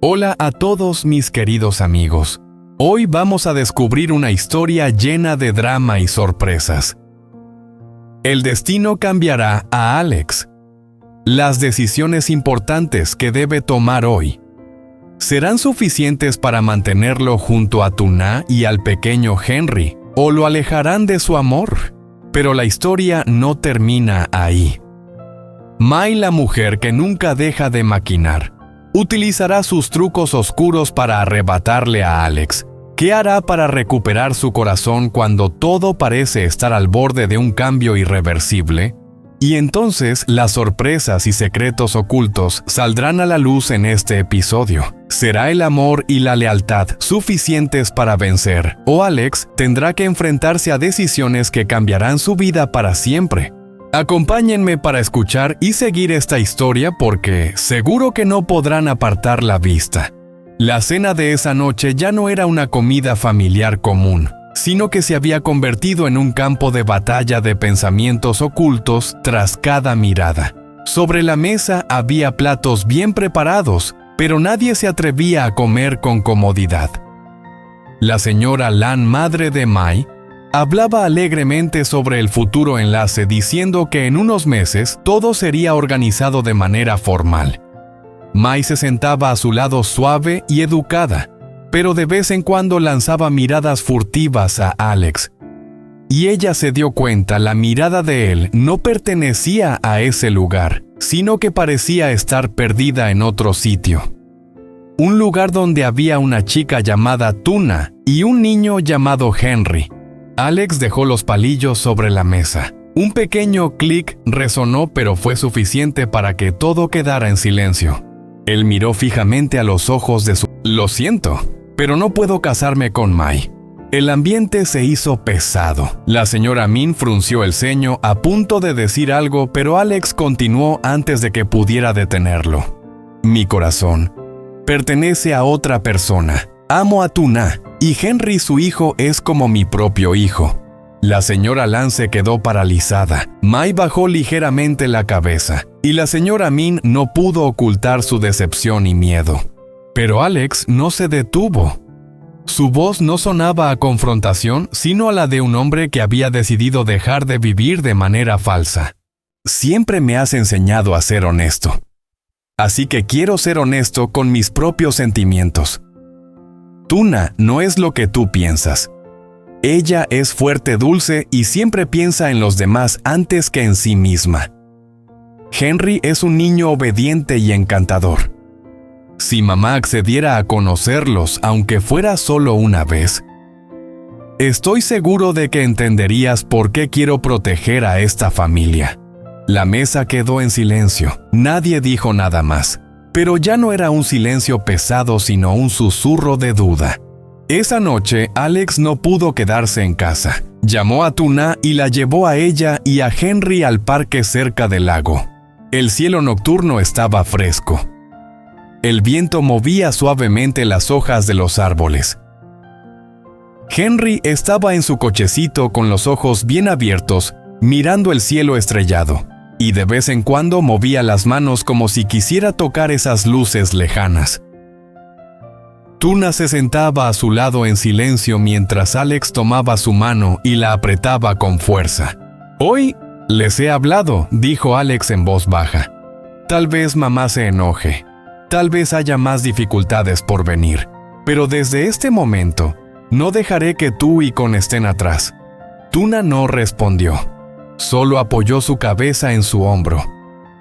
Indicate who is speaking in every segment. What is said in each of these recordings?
Speaker 1: Hola a todos mis queridos amigos. Hoy vamos a descubrir una historia llena de drama y sorpresas. El destino cambiará a Alex. Las decisiones importantes que debe tomar hoy serán suficientes para mantenerlo junto a Tuna y al pequeño Henry, o lo alejarán de su amor. Pero la historia no termina ahí. Mai, la mujer que nunca deja de maquinar, utilizará sus trucos oscuros para arrebatarle a Alex. ¿Qué hará para recuperar su corazón cuando todo parece estar al borde de un cambio irreversible? Y entonces las sorpresas y secretos ocultos saldrán a la luz en este episodio. ¿Será el amor y la lealtad suficientes para vencer? ¿O Alex tendrá que enfrentarse a decisiones que cambiarán su vida para siempre? Acompáñenme para escuchar y seguir esta historia porque seguro que no podrán apartar la vista. La cena de esa noche ya no era una comida familiar común, sino que se había convertido en un campo de batalla de pensamientos ocultos tras cada mirada. Sobre la mesa había platos bien preparados, pero nadie se atrevía a comer con comodidad. La señora Lan, madre de Mai, hablaba alegremente sobre el futuro enlace, diciendo que en unos meses todo sería organizado de manera formal. Mai se sentaba a su lado suave y educada, pero de vez en cuando lanzaba miradas furtivas a Alex. Y ella se dio cuenta, la mirada de él no pertenecía a ese lugar, sino que parecía estar perdida en otro sitio. Un lugar donde había una chica llamada Tuna y un niño llamado Henry. Alex dejó los palillos sobre la mesa. Un pequeño clic resonó, pero fue suficiente para que todo quedara en silencio. Él miró fijamente a los ojos de su... Lo siento, pero no puedo casarme con Mai. El ambiente se hizo pesado. La señora Min frunció el ceño a punto de decir algo, pero Alex continuó antes de que pudiera detenerlo. Mi corazón pertenece a otra persona. Amo a Tuna, y Henry, su hijo, es como mi propio hijo. La señora Lan se quedó paralizada. Mai bajó ligeramente la cabeza, y la señora Min no pudo ocultar su decepción y miedo. Pero Alex no se detuvo. Su voz no sonaba a confrontación, sino a la de un hombre que había decidido dejar de vivir de manera falsa. Siempre me has enseñado a ser honesto. Así que quiero ser honesto con mis propios sentimientos. Tuna no es lo que tú piensas. Ella es fuerte, dulce y siempre piensa en los demás antes que en sí misma. Henry es un niño obediente y encantador. Si mamá accediera a conocerlos, aunque fuera solo una vez, estoy seguro de que entenderías por qué quiero proteger a esta familia. La mesa quedó en silencio. Nadie dijo nada más. Pero ya no era un silencio pesado, sino un susurro de duda. Esa noche, Alex no pudo quedarse en casa. Llamó a Tuna y la llevó a ella y a Henry al parque cerca del lago. El cielo nocturno estaba fresco. El viento movía suavemente las hojas de los árboles. Henry estaba en su cochecito con los ojos bien abiertos, mirando el cielo estrellado, y de vez en cuando movía las manos como si quisiera tocar esas luces lejanas. Tuna se sentaba a su lado en silencio mientras Alex tomaba su mano y la apretaba con fuerza. «Hoy les he hablado», dijo Alex en voz baja. «Tal vez mamá se enoje. Tal vez haya más dificultades por venir. Pero desde este momento, no dejaré que tú y Con estén atrás». Tuna no respondió. Solo apoyó su cabeza en su hombro.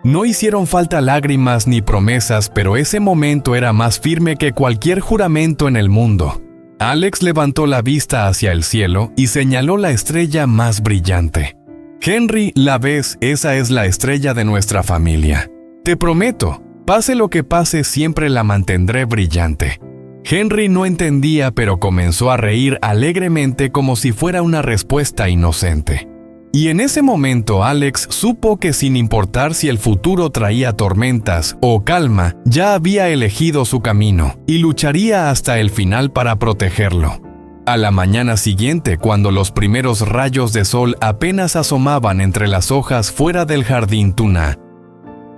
Speaker 1: No hicieron falta lágrimas ni promesas, pero ese momento era más firme que cualquier juramento en el mundo. Alex levantó la vista hacia el cielo y señaló la estrella más brillante. «Henry, ¿la ves? Esa es la estrella de nuestra familia. Te prometo, pase lo que pase, siempre la mantendré brillante». Henry no entendía, pero comenzó a reír alegremente como si fuera una respuesta inocente. Y en ese momento Alex supo que sin importar si el futuro traía tormentas o calma, ya había elegido su camino y lucharía hasta el final para protegerlo. A la mañana siguiente, cuando los primeros rayos de sol apenas asomaban entre las hojas fuera del jardín Tuna,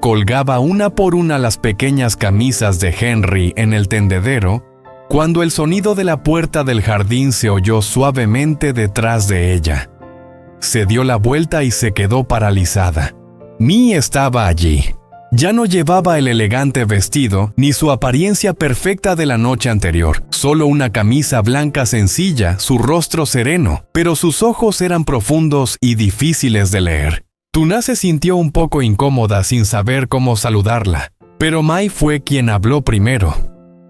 Speaker 1: colgaba una por una las pequeñas camisas de Henry en el tendedero, cuando el sonido de la puerta del jardín se oyó suavemente detrás de ella. Se dio la vuelta y se quedó paralizada. Mí estaba allí. Ya no llevaba el elegante vestido ni su apariencia perfecta de la noche anterior, solo una camisa blanca sencilla, su rostro sereno, pero sus ojos eran profundos y difíciles de leer. Tuna se sintió un poco incómoda sin saber cómo saludarla, pero Mai fue quien habló primero.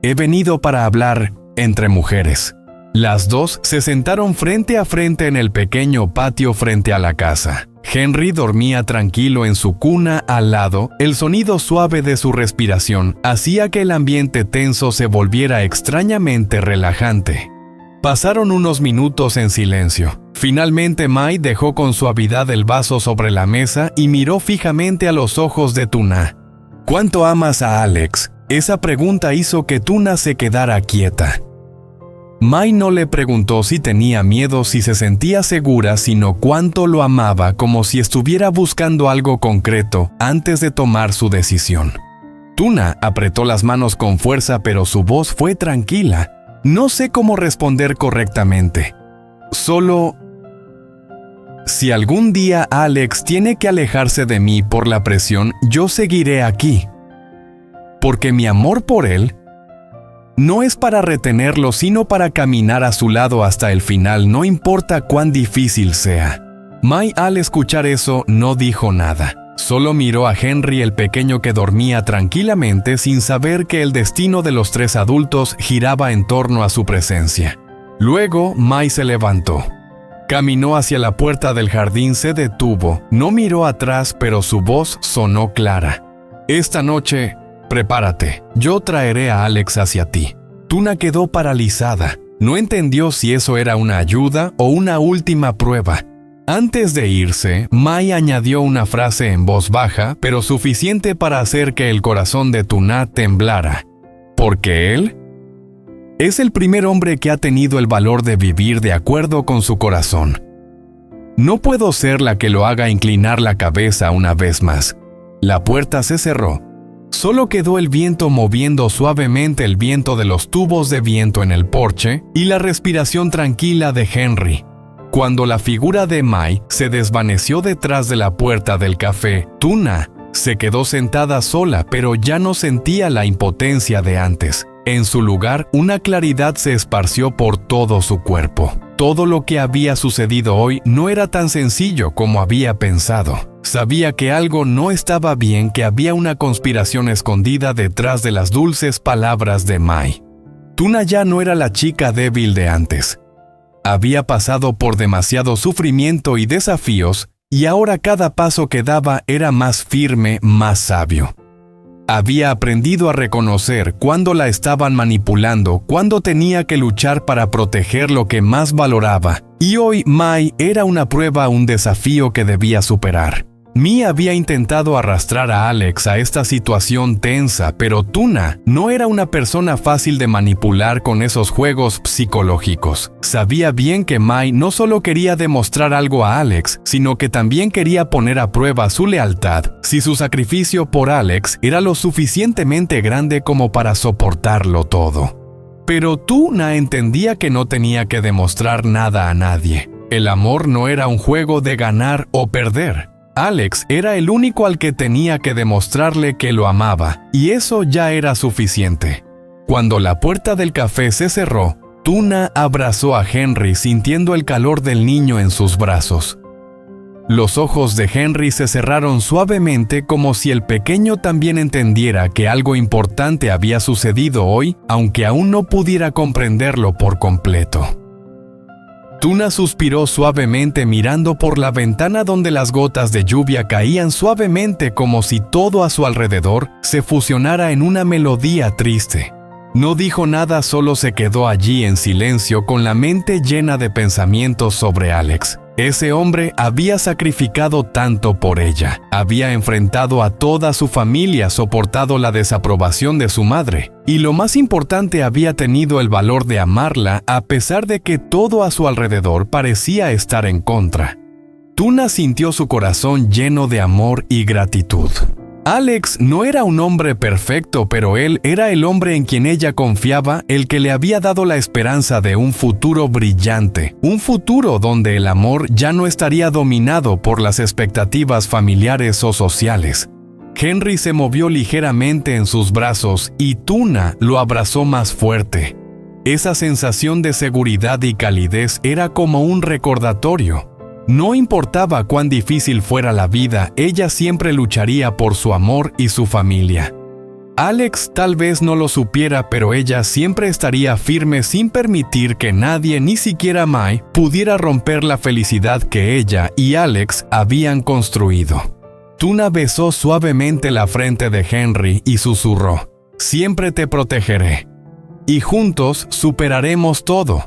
Speaker 1: He venido para hablar entre mujeres. Las dos se sentaron frente a frente en el pequeño patio frente a la casa. Henry dormía tranquilo en su cuna al lado. El sonido suave de su respiración hacía que el ambiente tenso se volviera extrañamente relajante. Pasaron unos minutos en silencio. Finalmente Mai dejó con suavidad el vaso sobre la mesa y miró fijamente a los ojos de Tuna. ¿Cuánto amas a Alex? Esa pregunta hizo que Tuna se quedara quieta. Mai no le preguntó si tenía miedo, si se sentía segura, sino cuánto lo amaba, como si estuviera buscando algo concreto antes de tomar su decisión. Tuna apretó las manos con fuerza, pero su voz fue tranquila. No sé cómo responder correctamente. Solo... Si algún día Alex tiene que alejarse de mí por la presión, yo seguiré aquí. Porque mi amor por él no es para retenerlo, sino para caminar a su lado hasta el final, no importa cuán difícil sea. Mai, al escuchar eso, no dijo nada. Solo miró a Henry, el pequeño que dormía tranquilamente sin saber que el destino de los tres adultos giraba en torno a su presencia. Luego, Mai se levantó. Caminó hacia la puerta del jardín, se detuvo, no miró atrás, pero su voz sonó clara. Esta noche... prepárate, yo traeré a Alex hacia ti. Tuna quedó paralizada. No entendió si eso era una ayuda o una última prueba. Antes de irse, Mai añadió una frase en voz baja, pero suficiente para hacer que el corazón de Tuna temblara. Porque él es el primer hombre que ha tenido el valor de vivir de acuerdo con su corazón. No puedo ser la que lo haga inclinar la cabeza una vez más. La puerta se cerró. Solo quedó el viento moviendo suavemente el viento de los tubos de viento en el porche y la respiración tranquila de Henry. Cuando la figura de Mai se desvaneció detrás de la puerta del café, Tuna se quedó sentada sola, pero ya no sentía la impotencia de antes. En su lugar, una claridad se esparció por todo su cuerpo. Todo lo que había sucedido hoy no era tan sencillo como había pensado. Sabía que algo no estaba bien, que había una conspiración escondida detrás de las dulces palabras de Mai. Tuna ya no era la chica débil de antes. Había pasado por demasiado sufrimiento y desafíos, y ahora cada paso que daba era más firme, más sabio. Había aprendido a reconocer cuándo la estaban manipulando, cuándo tenía que luchar para proteger lo que más valoraba, y hoy Mai era una prueba, un desafío que debía superar. Mi había intentado arrastrar a Alex a esta situación tensa, pero Tuna no era una persona fácil de manipular con esos juegos psicológicos. Sabía bien que Mai no solo quería demostrar algo a Alex, sino que también quería poner a prueba su lealtad, si su sacrificio por Alex era lo suficientemente grande como para soportarlo todo. Pero Tuna entendía que no tenía que demostrar nada a nadie. El amor no era un juego de ganar o perder. Alex era el único al que tenía que demostrarle que lo amaba, y eso ya era suficiente. Cuando la puerta del café se cerró, Tuna abrazó a Henry sintiendo el calor del niño en sus brazos. Los ojos de Henry se cerraron suavemente, como si el pequeño también entendiera que algo importante había sucedido hoy, aunque aún no pudiera comprenderlo por completo. Tuna suspiró suavemente mirando por la ventana donde las gotas de lluvia caían suavemente, como si todo a su alrededor se fusionara en una melodía triste. No dijo nada, solo se quedó allí en silencio con la mente llena de pensamientos sobre Alex. Ese hombre había sacrificado tanto por ella, había enfrentado a toda su familia, soportado la desaprobación de su madre, y lo más importante, había tenido el valor de amarla a pesar de que todo a su alrededor parecía estar en contra. Tuna sintió su corazón lleno de amor y gratitud. Alex no era un hombre perfecto, pero él era el hombre en quien ella confiaba, el que le había dado la esperanza de un futuro brillante, un futuro donde el amor ya no estaría dominado por las expectativas familiares o sociales. Henry se movió ligeramente en sus brazos y Tuna lo abrazó más fuerte. Esa sensación de seguridad y calidez era como un recordatorio. No importaba cuán difícil fuera la vida, ella siempre lucharía por su amor y su familia. Alex tal vez no lo supiera, pero ella siempre estaría firme sin permitir que nadie, ni siquiera Mai, pudiera romper la felicidad que ella y Alex habían construido. Tuna besó suavemente la frente de Henry y susurró: «Siempre te protegeré. Y juntos superaremos todo».